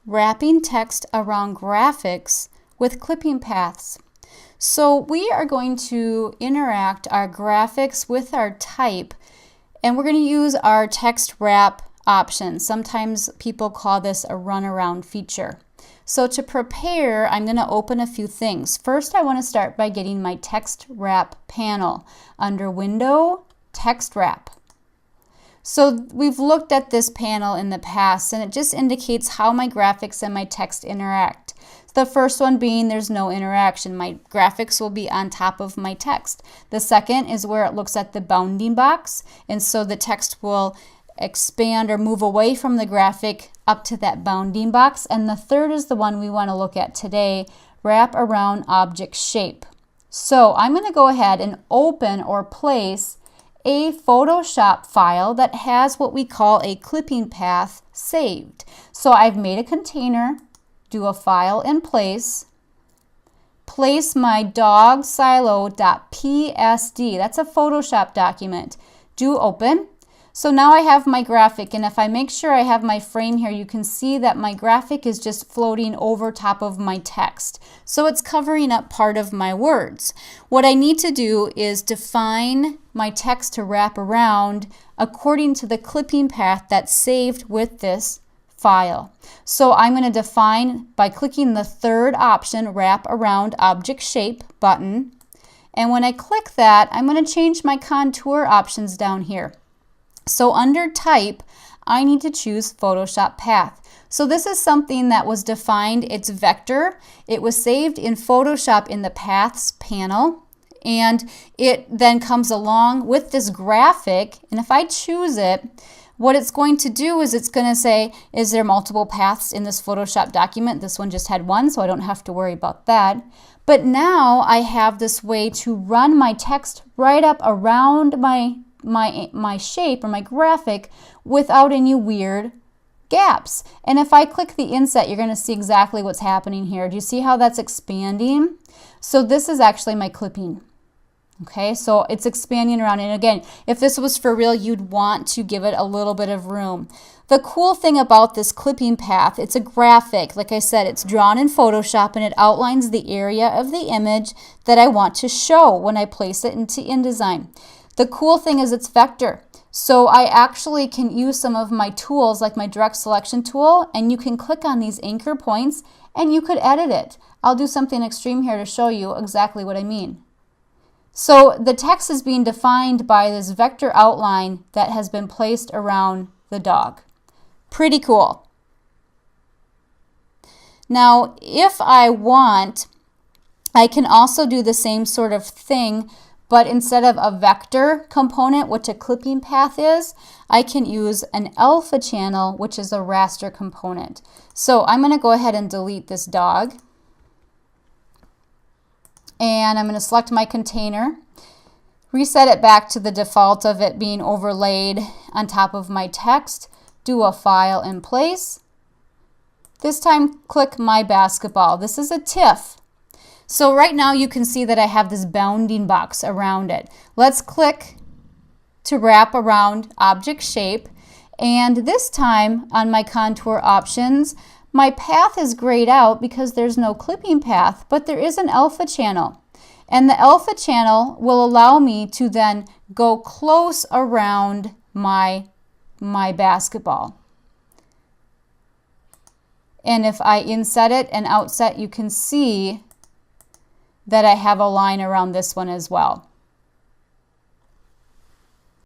wrapping text around graphics with clipping paths. So we are going to interact our graphics with our type, and we're going to use our text wrap option. Sometimes people call this a runaround feature. So to prepare, I'm going to open a few things. First, I want to start by getting my text wrap panel under Window, Text Wrap. So we've looked at this panel in the past, and it just indicates how my graphics and my text interact. The first one being there's no interaction. My graphics will be on top of my text. The second is where it looks at the bounding box, and so the text will expand or move away from the graphic up to that bounding box. And the third is the one we want to look at today, wrap around object shape. So I'm going to go ahead and open or place a Photoshop file that has what we call a clipping path saved. So I've made a container, do a file in place my dog silo.psd. That's a Photoshop document. Do open. So now I have my graphic, and if I make sure I have my frame here, you can see that my graphic is just floating over top of my text. So it's covering up part of my words. What I need to do is define my text to wrap around according to the clipping path that's saved with this file. So I'm going to define by clicking the third option, Wrap Around Object Shape button. And when I click that, I'm going to change my contour options down here. So under Type, I need to choose Photoshop Path. So this is something that was defined. It's vector. It was saved in Photoshop in the Paths panel, and it then comes along with this graphic. And if I choose it, what it's going to do is it's going to say, is there multiple paths in this Photoshop document? This one just had one, so I don't have to worry about that. But now I have this way to run my text right up around my shape or my graphic without any weird gaps. And if I click the inset, you're going to see exactly what's happening here. Do you see how that's expanding? So this is actually my clipping. Okay, so it's expanding around. And again, if this was for real, you'd want to give it a little bit of room. The cool thing about this clipping path, it's a graphic. Like I said, it's drawn in Photoshop, and it outlines the area of the image that I want to show when I place it into InDesign. The cool thing is it's vector. So I actually can use some of my tools like my direct selection tool, and you can click on these anchor points and you could edit it. I'll do something extreme here to show you exactly what I mean. So the text is being defined by this vector outline that has been placed around the dog. Pretty cool. Now if I want, I can also do the same sort of thing, but instead of a vector component, which a clipping path is, I can use an alpha channel, which is a raster component. So I'm going to go ahead and delete this dog. And I'm going to select my container, reset it back to the default of it being overlaid on top of my text, do a file in place. This time click My Basketball. This is a TIFF. So right now you can see that I have this bounding box around it. Let's click to wrap around object shape, and this time on my contour options, my path is grayed out because there's no clipping path, but there is an alpha channel. And the alpha channel will allow me to then go close around my basketball. And if I inset it and outset, you can see that I have a line around this one as well.